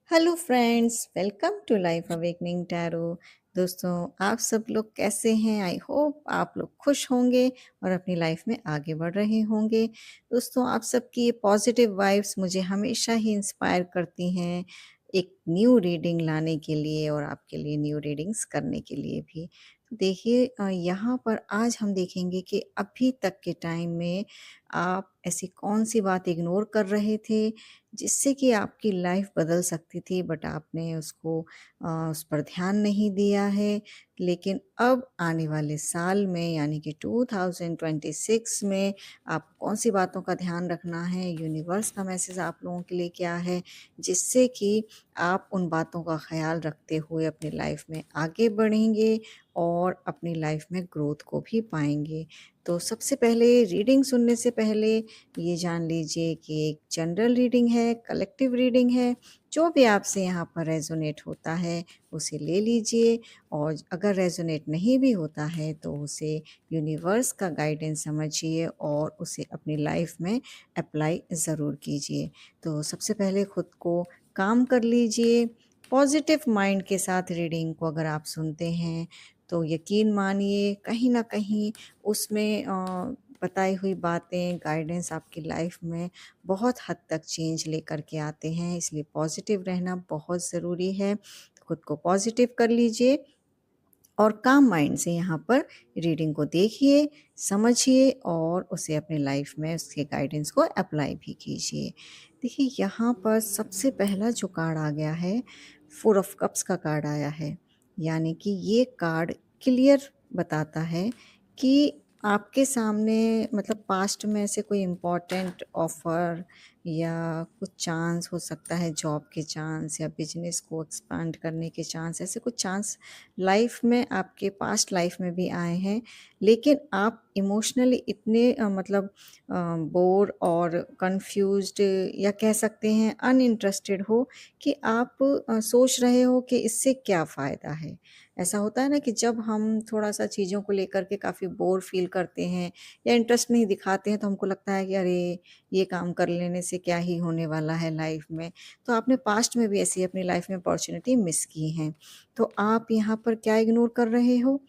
Hello friends, welcome to life awakening tarot. दोस्तों, आप सब लोग कैसे हैं? आई होप आप लोग खुश होंगे और अपनी लाइफ में आगे बढ़ रहे होंगे। दोस्तों, आप सबकी ये पॉजिटिव वाइब्स मुझे हमेशा ही इंस्पायर करती हैं एक न्यू रीडिंग लाने के लिए और आपके लिए न्यू रीडिंग्स करने के लिए भी। तो देखिए, यहाँ पर आज हम देखेंगे कि अभी तक के टाइम में आप ऐसी कौन सी बात इग्नोर कर रहे थे जिससे कि आपकी लाइफ बदल सकती थी, बट आपने उसको उस पर ध्यान नहीं दिया है। लेकिन अब आने वाले साल में यानी कि 2026 में आप कौन सी बातों का ध्यान रखना है, यूनिवर्स का मैसेज आप लोगों के लिए क्या है, जिससे कि आप उन बातों का ख्याल रखते हुए अपनी लाइफ में आगे बढ़ेंगे और अपनी लाइफ में ग्रोथ को भी पाएंगे। तो सबसे पहले रीडिंग सुनने से पहले ये जान लीजिए कि एक जनरल रीडिंग है, कलेक्टिव रीडिंग है। जो भी आपसे यहाँ पर रेजोनेट होता है उसे ले लीजिए, और अगर रेजोनेट नहीं भी होता है तो उसे यूनिवर्स का गाइडेंस समझिए और उसे अपनी लाइफ में अप्लाई ज़रूर कीजिए। तो सबसे पहले खुद को काम कर लीजिए। पॉजिटिव माइंड के साथ रीडिंग को अगर आप सुनते हैं तो यकीन मानिए कहीं ना कहीं उसमें बताई हुई बातें, गाइडेंस आपकी लाइफ में बहुत हद तक चेंज लेकर के आते हैं। इसलिए पॉजिटिव रहना बहुत ज़रूरी है। तो खुद को पॉजिटिव कर लीजिए और काम माइंड से यहाँ पर रीडिंग को देखिए, समझिए और उसे अपने लाइफ में उसके गाइडेंस को अप्लाई भी कीजिए। देखिए, यहाँ पर सबसे पहला जो कार्ड आ गया है, फोर ऑफ कप्स का कार्ड आया है। यानी कि ये कार्ड क्लियर बताता है कि आपके सामने मतलब पास्ट में से कोई इम्पोर्टेंट ऑफर या कुछ चांस हो सकता है, जॉब के चांस या बिजनेस को एक्सपांड करने के चांस, ऐसे कुछ चांस लाइफ में आपके पास्ट लाइफ में भी आए हैं। लेकिन आप इमोशनली इतने मतलब बोर और कंफ्यूज्ड या कह सकते हैं अनइंटरेस्टेड हो कि आप सोच रहे हो कि इससे क्या फ़ायदा है। ऐसा होता है ना कि जब हम थोड़ा-सा चीज़ों को लेकर के काफ़ी बोर फ़ील करते हैं या इंटरेस्ट नहीं दिखाते हैं, तो हमको लगता है कि अरे! ये काम कर लेने से क्या ही होने वाला है लाइफ में। तो आपने पास्ट में भी ऐसी अपनी लाइफ में अपॉर्च्युनिटी मिस की हैं। तो आप यहाँ पर क्या इग्नोर कर रहे हो?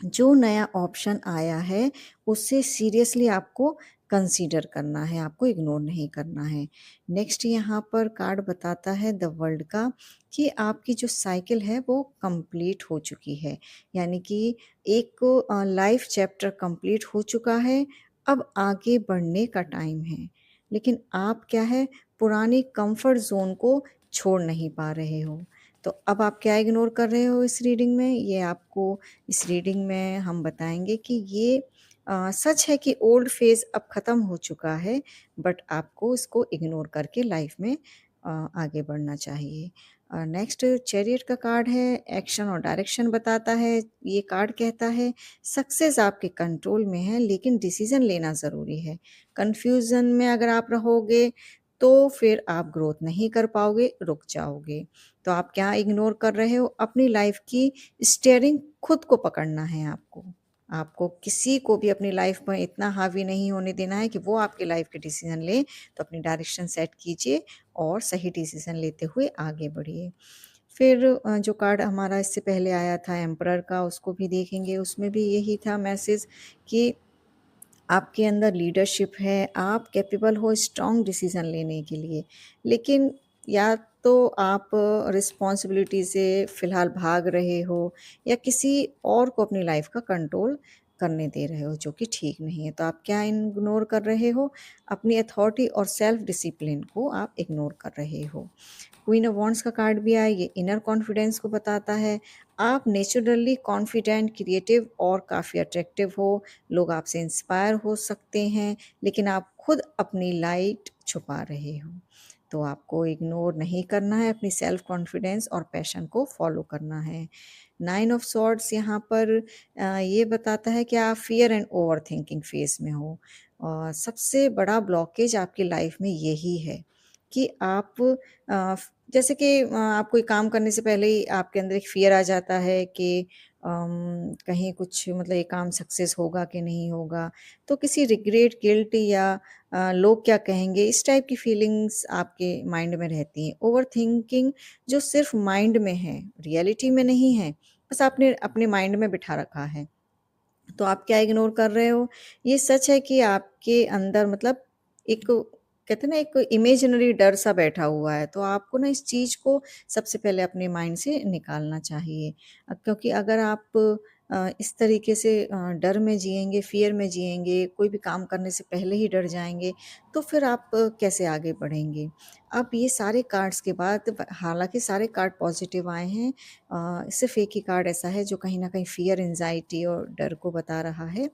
जो नया ऑप्शन आया है उसे सीरियसली आपको कंसीडर करना है, आपको इग्नोर नहीं करना है। नेक्स्ट यहाँ पर कार्ड बताता है द वर्ल्ड का कि आपकी जो साइकिल है वो कंप्लीट हो चुकी है। यानी कि एक लाइफ चैप्टर कंप्लीट हो चुका है, अब आगे बढ़ने का टाइम है। लेकिन आप क्या है, पुरानी कंफर्ट ज़ोन को छोड़ नहीं पा रहे हो। तो अब आप क्या इग्नोर कर रहे हो इस रीडिंग में? ये आपको इस रीडिंग में हम बताएँगे कि ये सच है कि ओल्ड फ़ेज़ अब ख़त्म हो चुका है, बट आपको इसको इग्नोर करके लाइफ़ में आगे बढ़ना चाहिए। नेक्स्ट चैरियट का कार्ड है, एक्शन और डायरेक्शन बताता है। ये कार्ड कहता है सक्सेस आपके कंट्रोल में है, लेकिन डिसीज़न लेना ज़रूरी है। कन्फ्यूज़न में अगर आप रहोगे तो फिर आप ग्रोथ नहीं कर पाओगे, रुक जाओगे। तो आप क्या इग्नोर कर रहे हो? अपनी लाइफ़ की स्टीयरिंग खुद को पकड़ना है आपको। आपको किसी को भी अपनी लाइफ़ में इतना हावी नहीं होने देना है कि वो आपकी लाइफ़ के डिसीज़न ले। तो अपनी डायरेक्शन सेट कीजिए और सही डिसीज़न लेते हुए आगे बढ़िए। फिर जो कार्ड हमारा इससे पहले आया था एम्परर का, उसको भी देखेंगे। उसमें भी यही था मैसेज कि आपके अंदर लीडरशिप है, आप कैपेबल हो स्ट्रॉन्ग डिसीज़न लेने के लिए। लेकिन या तो आप रिस्पॉन्सिबिलिटी से फ़िलहाल भाग रहे हो या किसी और को अपनी लाइफ़ का कंट्रोल करने दे रहे हो, जो कि ठीक नहीं है। तो आप क्या इग्नोर कर रहे हो? अपनी अथॉरिटी और सेल्फ डिसिप्लिन को आप इग्नोर कर रहे हो। क्वीन ऑफ वॉन्ड्स का कार्ड भी आया, ये इनर कॉन्फिडेंस को बताता है। आप नेचुरली कॉन्फिडेंट, क्रिएटिव और काफ़ी अट्रैक्टिव हो। लोग आपसे इंस्पायर हो सकते हैं, लेकिन आप खुद अपनी लाइट छुपा रहे हो। तो आपको इग्नोर नहीं करना है, अपनी सेल्फ कॉन्फिडेंस और पैशन को फॉलो करना है। नाइन ऑफ सॉर्ड्स यहाँ पर ये बताता है कि आप fear and over thinking phase में हो। और सबसे बड़ा ब्लॉकेज आपकी लाइफ में यही है कि आप जैसे कि आप कोई काम करने से पहले ही आपके अंदर एक फ़ियर आ जाता है कि कहीं कुछ मतलब ये काम सक्सेस होगा कि नहीं होगा, तो किसी रिग्रेट, गिल्ट या लोग क्या कहेंगे, इस टाइप की फीलिंग्स आपके माइंड में रहती हैं। ओवरथिंकिंग जो सिर्फ़ माइंड में है, रियलिटी में नहीं है, बस आपने अपने माइंड में बिठा रखा है। तो आप क्या इग्नोर कर रहे हो? ये सच है कि आपके अंदर मतलब एक कहते हैं ना एक इमेजिनरी डर सा बैठा हुआ है, तो आपको ना इस चीज़ को सबसे पहले अपने माइंड से निकालना चाहिए। क्योंकि अगर आप इस तरीके से डर में जिएँगे, फ़ियर में जिएँगे, कोई भी काम करने से पहले ही डर जाएँगे, तो फिर आप कैसे आगे बढ़ेंगे? अब ये सारे कार्ड्स के बाद हालाँकि सारे कार्ड पॉज़िटिव आए हैं, सिर्फ़ एक ही कार्ड ऐसा है जो कहीं न कहीं फ़ियर, एंग्ज़ायटी और डर को बता रहा है।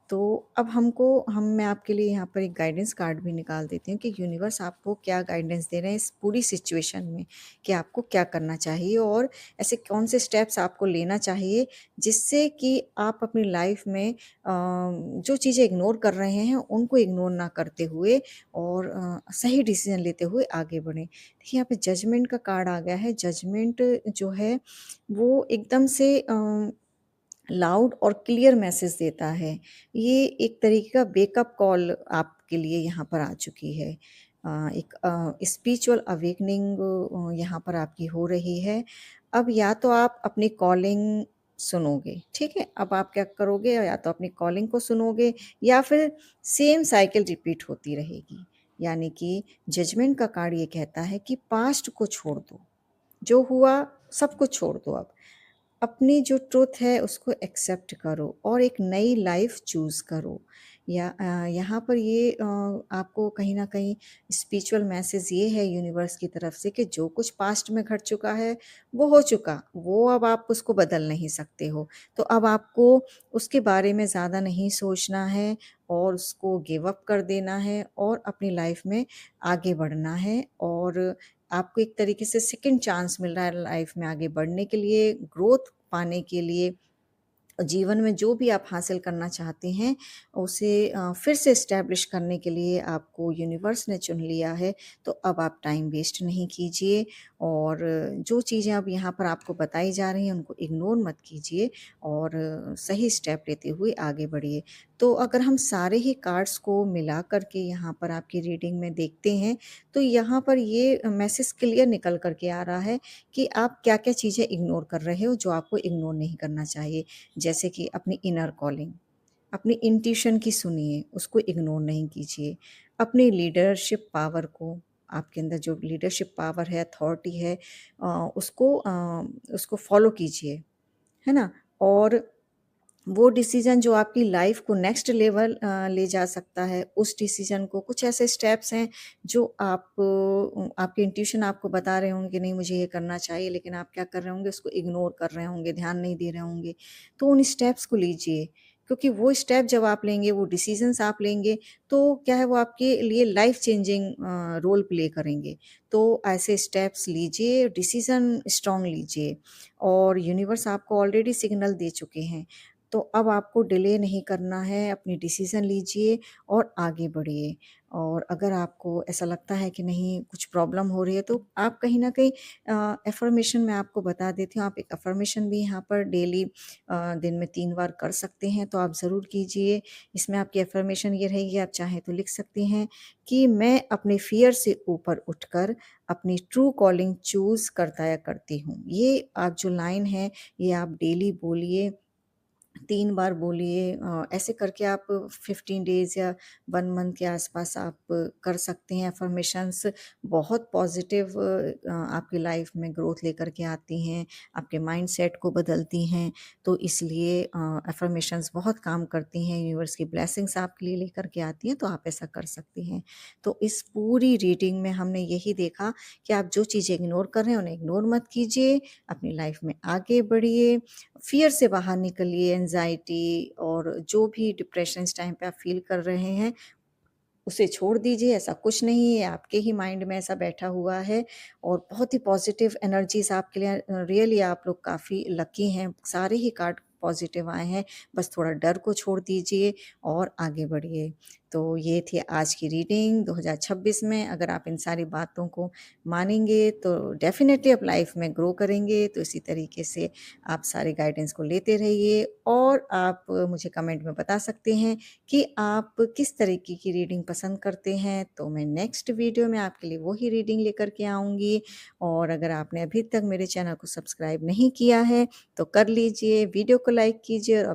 तो अब मैं आपके लिए यहाँ पर एक गाइडेंस कार्ड भी निकाल देती हूँ कि यूनिवर्स आपको क्या गाइडेंस दे रहे हैं इस पूरी सिचुएशन में, कि आपको क्या करना चाहिए और ऐसे कौन से स्टेप्स आपको लेना चाहिए, जिससे कि आप अपनी लाइफ़ में जो चीज़ें इग्नोर कर रहे हैं, उनको इग्नोर ना करते हुए और सही डिसीज़न लेते हुए आगे बढ़ें। देखिए, यहाँ पे जजमेंट का कार्ड आ गया है। जजमेंट जो है, वो एकदम से लाउड और क्लियर मैसेज देता है। ये एक तरीके का वेकअप कॉल आपके लिए यहाँ पर आ चुकी है। एक स्पिरिचुअल अवेकनिंग यहाँ पर आपकी हो रही है। अब या तो आप अपनी कॉलिंग सुनोगे, ठीक है? अब आप क्या करोगे, या तो अपनी कॉलिंग को सुनोगे या फिर सेम साइकिल रिपीट होती रहेगी। यानी कि जजमेंट का कार्ड ये कहता है कि पास्ट को छोड़ दो। जो हुआ सब कुछ छोड़ दो अब। अपनी जो ट्रुथ है उसको एक्सेप्ट करो और एक नई लाइफ चूज़ करो। यहाँ पर ये आपको कहीं न कहीं स्पिरिचुअल मैसेज ये है यूनिवर्स की तरफ से कि जो कुछ पास्ट में घट चुका है, वो हो चुका। वो अब आप उसको बदल नहीं सकते हो। तो अब आपको उसके बारे में ज़्यादा नहीं सोचना है और उसको गिव अप कर देना है और अपनी लाइफ में आगे बढ़ना है और आपको एक तरीके से सेकंड चांस मिल रहा है लाइफ में आगे बढ़ने के लिए, ग्रोथ पाने के लिए। जीवन में जो भी आप हासिल करना चाहते हैं, उसे फिर से एस्टैब्लिश करने के लिए आपको यूनिवर्स ने चुन लिया है, तो अब आप टाइम वेस्ट नहीं कीजिए और जो चीज़ें अब यहाँ पर आपको बताई जा रही हैं, उनको इग्नोर मत कीजिए और सही स्टेप लेते हुए आगे बढ़िए। तो अगर हम सारे ही कार्ड्स को मिला कर के यहाँ पर आपकी रीडिंग में देखते हैं, तो यहाँ पर ये मैसेज क्लियर निकल कर के आ रहा है कि आप क्या-क्या चीज़ें इग्नोर कर रहे हो, जो आपको इग्नोर नहीं करना चाहिए। जैसे कि अपनी इनर कॉलिंग, अपनी इंट्यूशन की सुनिए, उसको इग्नोर नहीं कीजिए। अपनी लीडरशिप पावर को, आपके अंदर जो लीडरशिप पावर है, अथॉरिटी है उसको फ़ॉलो कीजिए, है ना? और वो डिसीज़न जो आपकी लाइफ़ को नेक्स्ट लेवल ले जा सकता है, उस डिसीज़न को कुछ ऐसे स्टेप्स हैं जो आपके इंट्यूशन आपको बता रहे होंगे कि नहीं मुझे ये करना चाहिए, लेकिन आप क्या कर रहे होंगे उसको इग्नोर कर रहे होंगे, ध्यान नहीं दे रहे होंगे। तो उन स्टेप्स को लीजिए, क्योंकि वो स्टेप जब आप लेंगे, वो डिसीज़न्स आप लेंगे, तो क्या है वो आपके लिए लाइफ़ चेंजिंग रोल प्ले करेंगे। तो ऐसे स्टेप्स लीजिए, डिसीज़न स्ट्रॉन्ग लीजिए और यूनिवर्स आपको ऑलरेडी सिग्नल दे चुके हैं। तो अब आपको डिले नहीं करना है, अपनी डिसीज़न लीजिए और आगे बढ़िए। और अगर आपको ऐसा लगता है कि नहीं कुछ प्रॉब्लम हो रही है, तो आप कहीं न कहीं अफ़र्मेशन मैं आपको बता देती हूँ, आप एक अफ़र्मेशन भी यहाँ पर डेली दिन में 3 बार कर सकते हैं, तो आप ज़रूर कीजिए। इसमें आपकी अफ़र्मेशन ये रहेगी, आप चाहें तो लिख सकते हैं कि मैं अपने फ़ियर से ऊपर उठकर अपनी ट्रू कॉलिंग चूज़ करता या करती हूँ। ये आप जो लाइन है, ये आप डेली बोलिए, 3 बार बोलिए। ऐसे करके आप 15 डेज़ या 1 मंथ के आसपास आप कर सकते हैं। अफ़र्मेशंस बहुत पॉज़िटिव आपकी लाइफ़ में ग्रोथ लेकर के आती हैं, आपके माइंडसेट को बदलती हैं, तो इसलिए अफ़र्मेशंस बहुत काम करती हैं, यूनिवर्स की ब्लेसिंग्स आपके लिए लेकर के आती हैं, तो आप ऐसा कर सकती हैं। तो इस पूरी रीडिंग में हमने यही देखा कि आप जो चीज़ें इग्नोर कर रहे हैं, उन्हें इग्नोर मत कीजिए, अपनी लाइफ़ में आगे बढ़िए, फ़ियर से बाहर निकलिए, एंग्ज़ायटी और जो भी डिप्रेशन इस टाइम पे आप फ़ील कर रहे हैं, उसे छोड़ दीजिए, ऐसा कुछ नहीं है, आपके ही माइंड में ऐसा बैठा हुआ है और बहुत ही पॉज़िटिव एनर्जीज़ आपके लिए रियली आप लोग काफ़ी लकी हैं, सारे ही कार्ड पॉज़िटिव आए हैं, बस थोड़ा डर को छोड़ दीजिए और आगे बढ़िए। तो ये थी आज की रीडिंग 2026 में। अगर आप इन सारी बातों को मानेंगे तो डेफ़िनेटली आप लाइफ़ में ग्रो करेंगे। तो इसी तरीके से आप सारे गाइडेंस को लेते रहिए और आप मुझे कमेंट में बता सकते हैं कि आप किस तरीके की रीडिंग पसंद करते हैं। तो मैं नेक्स्ट वीडियो में आपके लिए वही रीडिंग लेकर के आऊँगी। और अगर आपने अभी तक मेरे चैनल को सब्सक्राइब नहीं किया है तो कर लीजिए, वीडियो को लाइक कीजिए और